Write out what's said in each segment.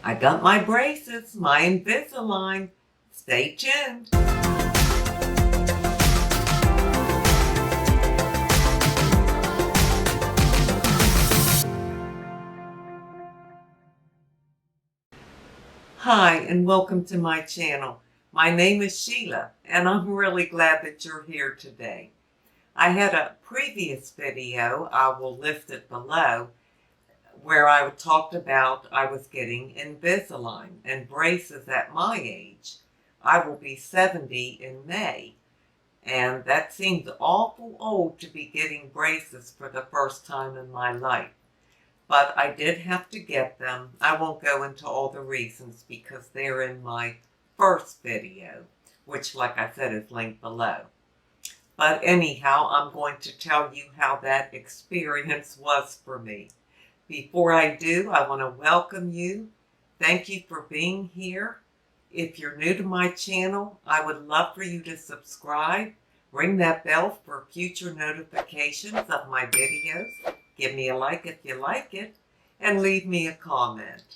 I got my braces, my Invisalign. Stay tuned. Hi, and welcome to my channel. My name is Sheila, and I'm really glad that you're here today. I had a previous video, I will list it below, where I talked about I was getting Invisalign and braces at my age. I will be 70 in May, and that seems awful old to be getting braces for the first time in my life. But I did have to get them. I won't go into all the reasons because they're in my first video, which, like I said, is linked below. But anyhow, I'm going to tell you how that experience was for me. Before I do, I want to welcome you. Thank you for being here. If you're new to my channel, I would love for you to subscribe. Ring that bell for future notifications of my videos. Give me a like if you like it, and leave me a comment.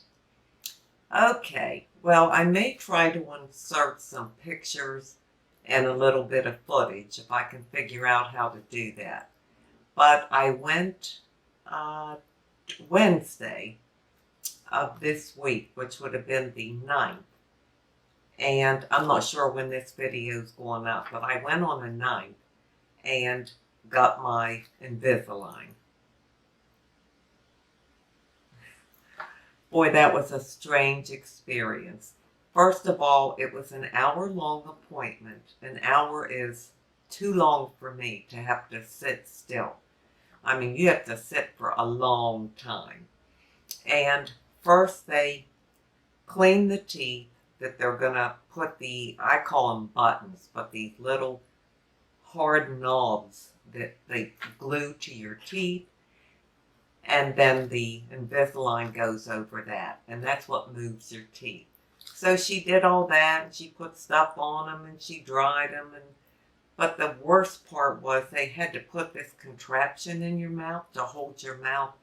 Okay, well, I may try to insert some pictures and a little bit of footage if I can figure out how to do that. But I went Wednesday of this week, which would have been the 9th. And I'm not sure when this video is going up, but I went on the 9th and got my Invisalign. Boy, that was a strange experience. First of all, it was an hour-long appointment. An hour is too long for me to have to sit still. I mean, you have to sit for a long time. And first they clean the teeth that they're going to put I call them buttons, but these little hard knobs that they glue to your teeth. And then the Invisalign goes over that, and that's what moves your teeth. So she did all that, and she put stuff on them, and she dried them. But the worst part was they had to put this contraption in your mouth to hold your mouth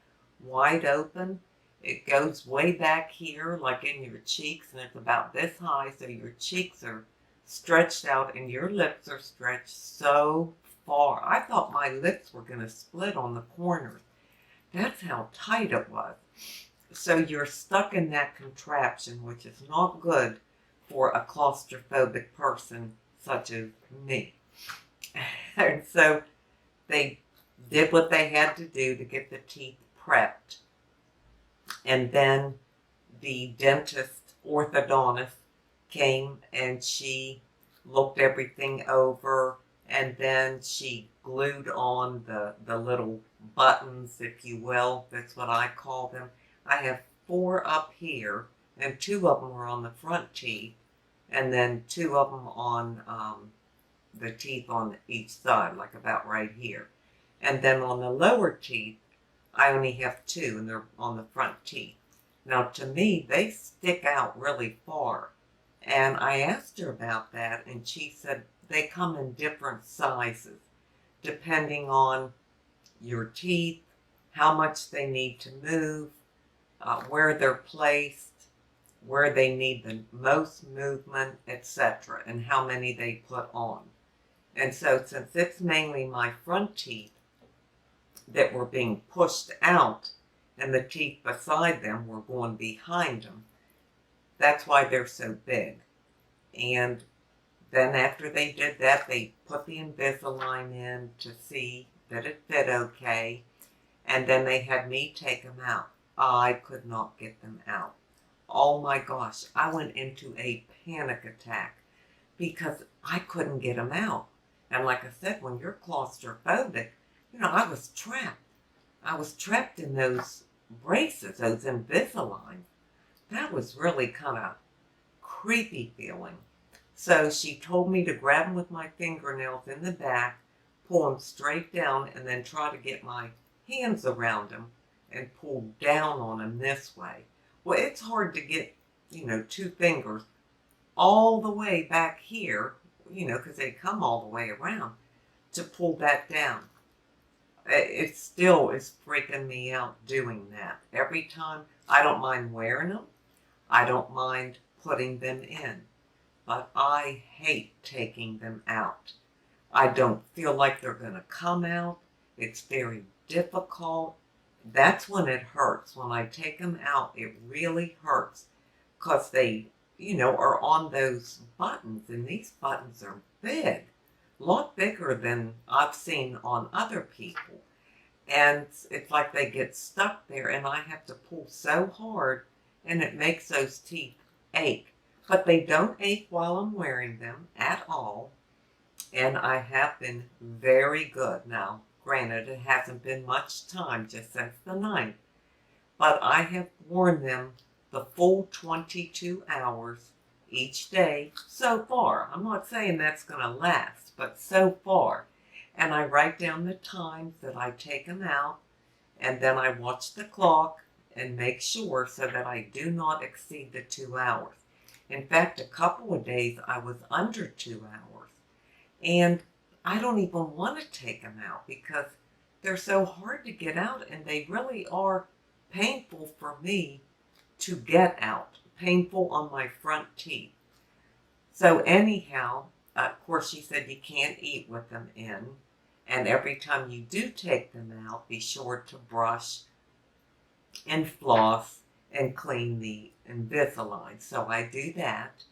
wide open. It goes way back here, like in your cheeks, and it's about this high, so your cheeks are stretched out, and your lips are stretched so far. I thought my lips were going to split on the corners. That's how tight it was. So you're stuck in that contraption, which is not good for a claustrophobic person such as me. And so they did what they had to do to get the teeth prepped. And then the dentist, orthodontist, came and she looked everything over, and then she glued on the little buttons, if you will. That's what I call them. I have 4 up here, and 2 of them are on the front teeth, and then 2 of them on the teeth on each side, like about right here. And then on the lower teeth, I only have 2, and they're on the front teeth. Now, to me, they stick out really far. And I asked her about that, and she said they come in different sizes, depending on your teeth, how much they need to move, where they're placed, where they need the most movement, etc., and how many they put on. And so since it's mainly my front teeth that were being pushed out and the teeth beside them were going behind them, that's why they're so big. And then after they did that, they put the Invisalign in to see that it fit okay. And then they had me take them out. I could not get them out. Oh my gosh, I went into a panic attack because I couldn't get them out. And like I said, when you're claustrophobic, I was trapped. I was trapped in those braces, those Invisalign. That was really kind of creepy feeling. So she told me to grab them with my fingernails in the back, pull them straight down, and then try to get my hands around them and pull down on them this way. Well, it's hard to get, 2 fingers all the way back here, because they come all the way around, to pull that down. It still is freaking me out doing that. Every time, I don't mind wearing them. I don't mind putting them in, but I hate taking them out. I don't feel like they're going to come out. It's very difficult. That's when it hurts. When I take them out, it really hurts because they, are on those buttons, and these buttons are big, a lot bigger than I've seen on other people. And it's like they get stuck there, and I have to pull so hard, and it makes those teeth ache. But they don't ache while I'm wearing them at all, and I have been very good. Now, granted, it hasn't been much time, just since the 9th, but I have worn them the full 22 hours each day so far. I'm not saying that's going to last, but so far. And I write down the times that I take them out, and then I watch the clock and make sure so that I do not exceed the 2 hours. In fact, a couple of days I was under 2 hours, and I don't even want to take them out because they're so hard to get out, and they really are painful for me to get out, painful on my front teeth. So anyhow, of course, she said you can't eat with them in, and every time you do take them out, be sure to brush and floss and clean the Invisalign. So I do that.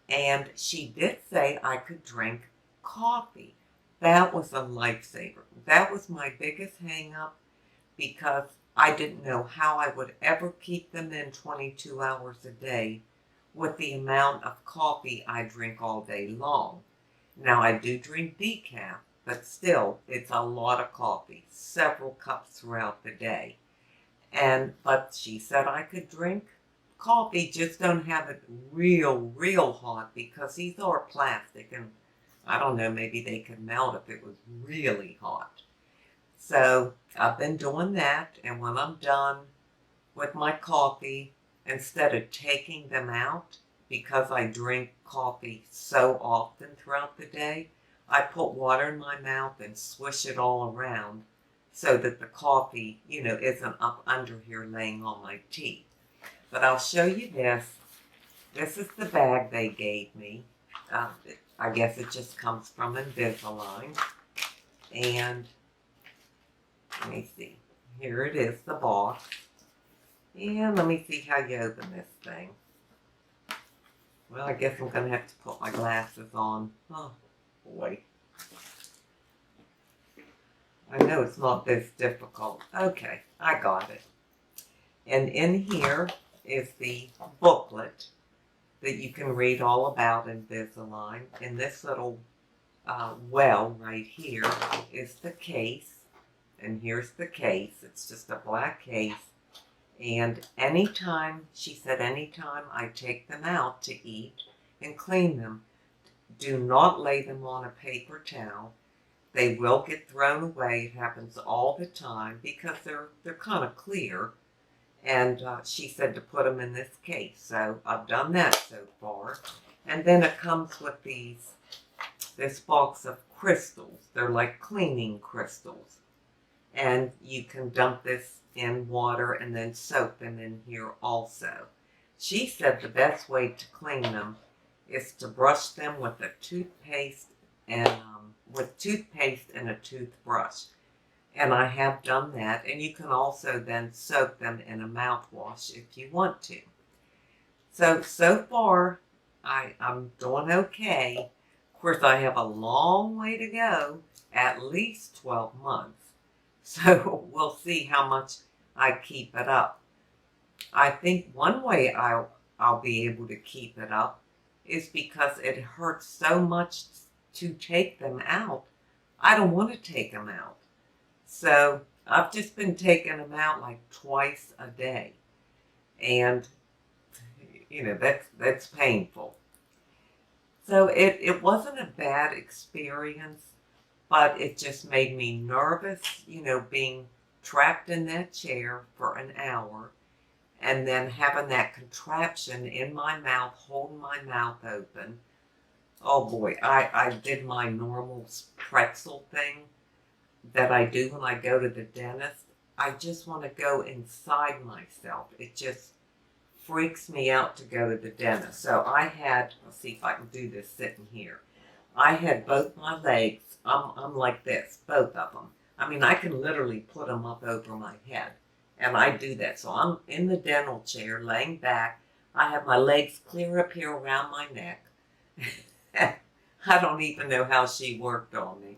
And she did say I could drink coffee. That was a lifesaver. That was my biggest hang up because I didn't know how I would ever keep them in 22 hours a day with the amount of coffee I drink all day long. Now, I do drink decaf, but still, it's a lot of coffee, several cups throughout the day. But she said I could drink coffee, just don't have it real hot because these are plastic, and I don't know, maybe they could melt if it was really hot. So I've been doing that, and when I'm done with my coffee, instead of taking them out, because I drink coffee so often throughout the day, I put water in my mouth and swish it all around so that the coffee, isn't up under here laying on my teeth. But I'll show you this. This is the bag they gave me. I guess it just comes from Invisalign. And let me see. Here it is, the box. And let me see how you open this thing. Well, I guess I'm going to have to put my glasses on. Oh, boy. I know it's not this difficult. Okay, I got it. And in here is the booklet that you can read all about Invisalign. In this little well right here is the case. And here's the case. It's just a black case. And anytime, she said, anytime I take them out to eat and clean them, do not lay them on a paper towel. They will get thrown away. It happens all the time because they're kind of clear. And she said to put them in this case. So I've done that so far. And then it comes with this box of crystals. They're like cleaning crystals. And you can dump this in water and then soak them in here also. She said the best way to clean them is to brush them with a toothpaste and a toothbrush. And I have done that. And you can also then soak them in a mouthwash if you want to. So far, I'm doing okay. Of course, I have a long way to go, at least 12 months. So we'll see how much I keep it up. I think one way I'll be able to keep it up is because it hurts so much to take them out. I don't want to take them out. So I've just been taking them out like twice a day. And, that's painful. So it wasn't a bad experience, but it just made me nervous, being trapped in that chair for an hour and then having that contraption in my mouth, holding my mouth open. Oh boy, I did my normal pretzel thing that I do when I go to the dentist. I just want to go inside myself. It just freaks me out to go to the dentist. So I had, let's see if I can do this sitting here. I had both my legs, I'm like this, both of them. I mean, I can literally put them up over my head. And I do that. So I'm in the dental chair, laying back. I have my legs clear up here around my neck. I don't even know how she worked on me.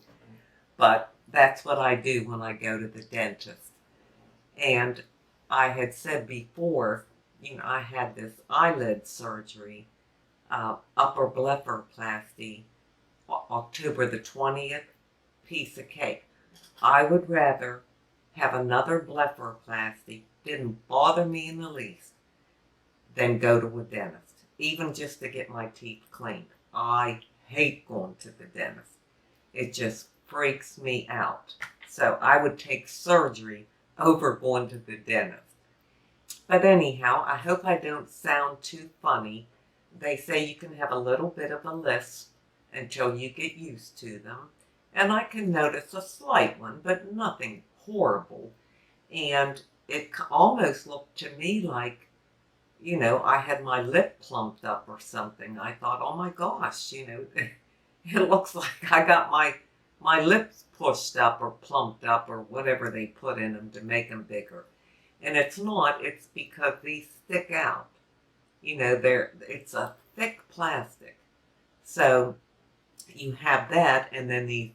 But that's what I do when I go to the dentist. And I had said before, I had this eyelid surgery, upper blepharoplasty, October the 20th, piece of cake. I would rather have another blepharoplasty, didn't bother me in the least, than go to a dentist, even just to get my teeth cleaned. I hate going to the dentist. It just freaks me out. So I would take surgery over going to the dentist. But anyhow, I hope I don't sound too funny. They say you can have a little bit of a lisp until you get used to them. And I can notice a slight one, but nothing horrible. And it almost looked to me like, I had my lip plumped up or something. I thought, oh my gosh, it looks like I got my lips pushed up or plumped up or whatever they put in them to make them bigger. And it's not, it's because these stick out. It's a thick plastic. So you have that, and then these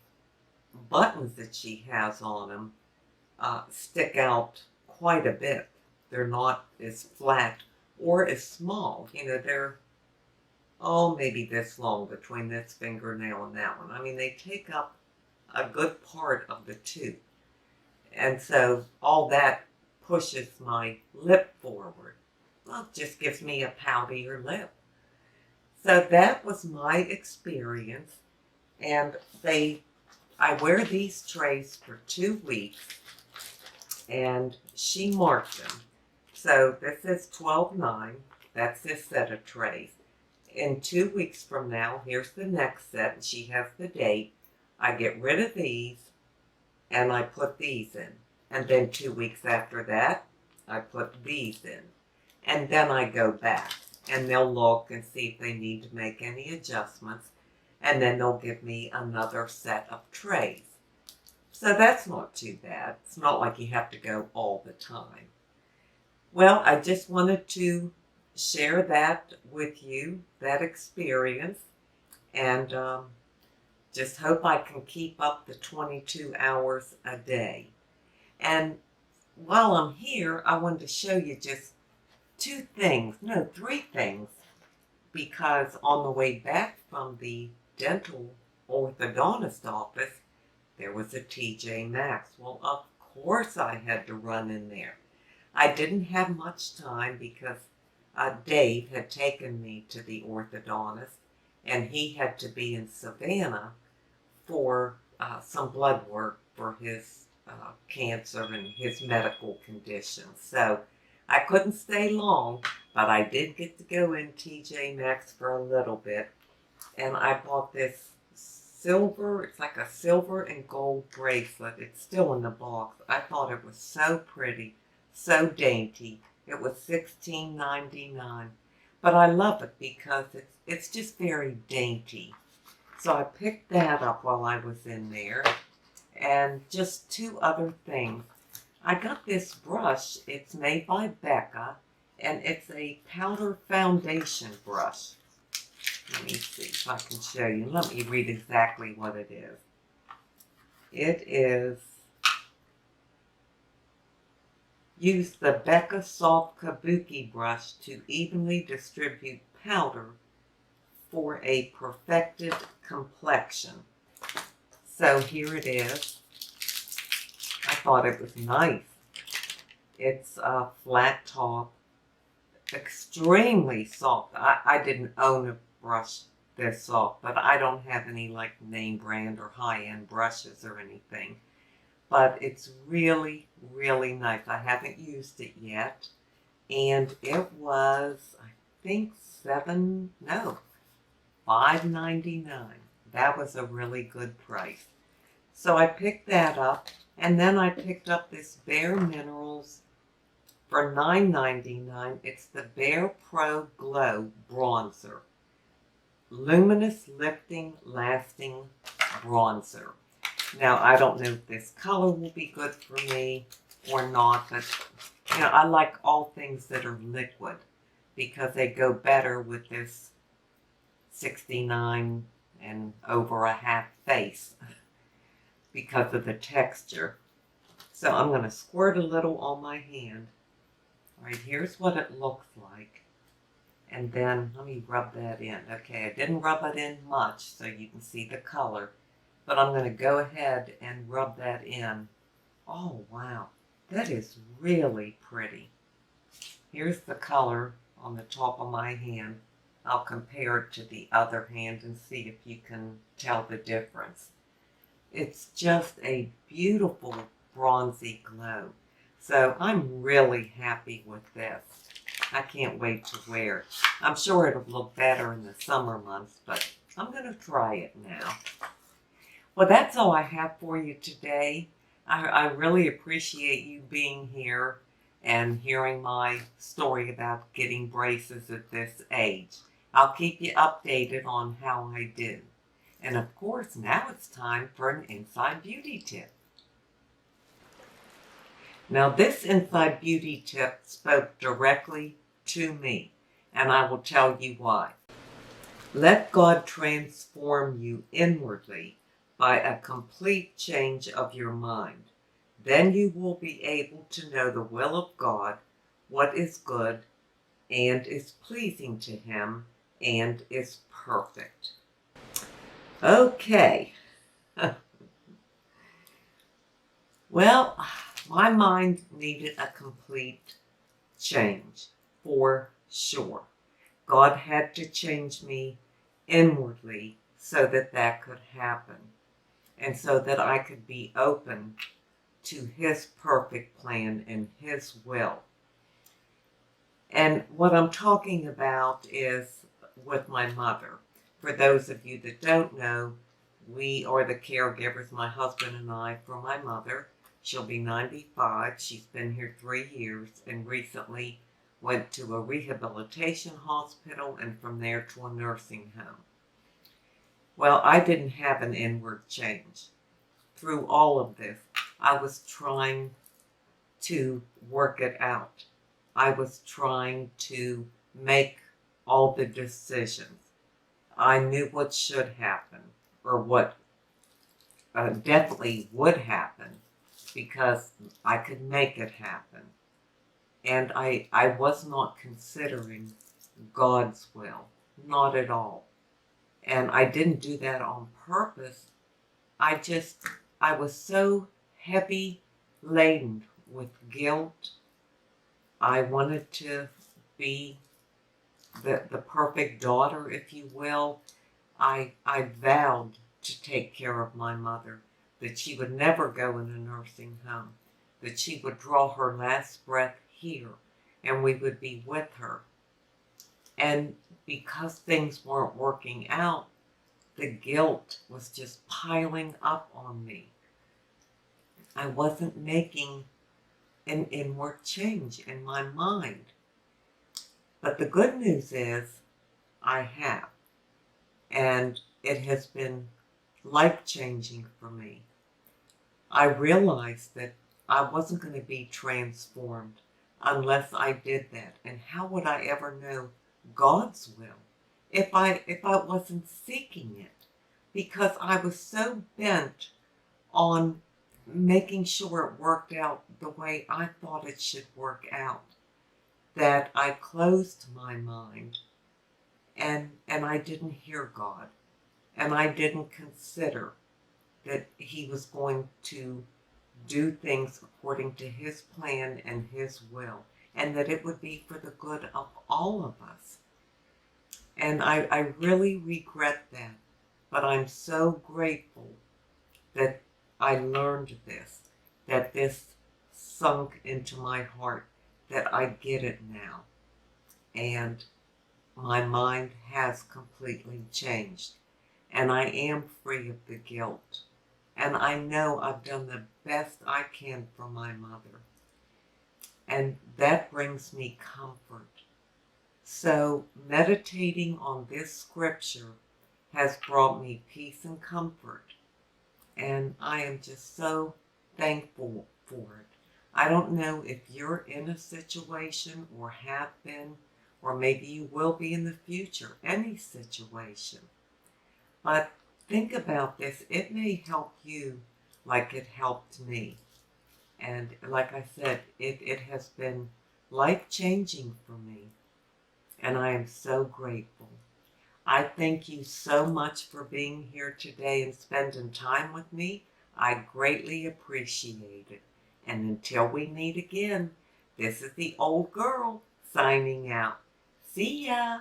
buttons that she has on them stick out quite a bit. They're not as flat or as small. They're, maybe this long between this fingernail and that one. I mean, they take up a good part of the tooth. And so all that pushes my lip forward. Well, it just gives me a poutier lip. So that was my experience. And I wear these trays for 2 weeks, and she marked them. So this is 12.9. That's this set of trays. In 2 weeks from now, here's the next set, and she has the date. I get rid of these, and I put these in. And then 2 weeks after that, I put these in. And then I go back, and they'll look and see if they need to make any adjustments. And then they'll give me another set of trays. So that's not too bad. It's not like you have to go all the time. Well, I just wanted to share that with you, that experience, and just hope I can keep up the 22 hours a day. And while I'm here, I wanted to show you just 3 things, because on the way back from the dental orthodontist office, there was a TJ Maxx. Well, of course I had to run in there. I didn't have much time because Dave had taken me to the orthodontist, and he had to be in Savannah for some blood work for his cancer and his medical conditions. So I couldn't stay long, but I did get to go in TJ Maxx for a little bit. And I bought this it's like a silver and gold bracelet. It's still in the box. I thought it was so pretty, so dainty. It was $16.99. But I love it because it's just very dainty. So I picked that up while I was in there. And just 2 other things. I got this brush. It's made by Becca, and it's a powder foundation brush. Let me see if I can show you. Let me read exactly what it is. It is, use the Becca Soft Kabuki brush to evenly distribute powder for a perfected complexion. So here it is. I thought it was nice. It's a flat top, extremely soft. I didn't own a brush this soft, but I don't have any like name brand or high-end brushes or anything. But it's really, really nice. I haven't used it yet. And it was, I think, $5.99. That was a really good price. So I picked that up, and then I picked up this Bare Minerals For $9.99, it's the Bare Pro Glow Bronzer. Luminous Lifting Lasting Bronzer. Now, I don't know if this color will be good for me or not, but, you know, I like all things that are liquid because they go better with this 69 and over a half face because of the texture. So I'm going to squirt a little on my hand. All right, here's what it looks like. And then let me rub that in. Okay, I didn't rub it in much so you can see the color. But I'm going to go ahead and rub that in. Oh, wow. That is really pretty. Here's the color on the top of my hand. I'll compare it to the other hand and see if you can tell the difference. It's just a beautiful bronzy glow. So I'm really happy with this. I can't wait to wear it. I'm sure it'll look better in the summer months, but I'm going to try it now. Well, that's all I have for you today. I really appreciate you being here and hearing my story about getting braces at this age. I'll keep you updated on how I do. And of course, now it's time for an Inside Beauty Tip. Now, this Inside Beauty Tip spoke directly to me, and I will tell you why. Let God transform you inwardly by a complete change of your mind. Then you will be able to know the will of God, what is good and is pleasing to Him and is perfect. Okay. Well, my mind needed a complete change, for sure. God had to change me inwardly so that that could happen, and so that I could be open to His perfect plan and His will. And what I'm talking about is with my mother. For those of you that don't know, we are the caregivers, my husband and I, for my mother. She'll be 95. She's been here 3 years and recently went to a rehabilitation hospital and from there to a nursing home. Well, I didn't have an inward change. Through all of this, I was trying to work it out. I was trying to make all the decisions. I knew what should happen, or what definitely would happen, because I could make it happen. And I was not considering God's will, not at all. And I didn't do that on purpose. I was so heavy laden with guilt. I wanted to be the perfect daughter, if you will. I vowed to take care of my mother, that she would never go in a nursing home, that she would draw her last breath here, and we would be with her. And because things weren't working out, the guilt was just piling up on me. I wasn't making an inward change in my mind. But the good news is I have. And it has been life-changing for me. I realized that I wasn't going to be transformed unless I did that. And how would I ever know God's will if I wasn't seeking it? Because I was so bent on making sure it worked out the way I thought it should work out, that I closed my mind and I didn't hear God, and I didn't consider that He was going to do things according to His plan and His will, and that it would be for the good of all of us. And I really regret that, but I'm so grateful that I learned this, that this sunk into my heart, that I get it now. And my mind has completely changed. And I am free of the guilt. And I know I've done the best I can for my mother. and that brings me comfort. So meditating on this scripture has brought me peace and comfort, and I am just so thankful for it. I don't know if you're in a situation or have been, or maybe you will be in the future, any situation. But think about this. It may help you like it helped me. And like I said, it has been life-changing for me. And I am so grateful. I thank you so much for being here today and spending time with me. I greatly appreciate it. And until we meet again, this is the old girl signing out. See ya!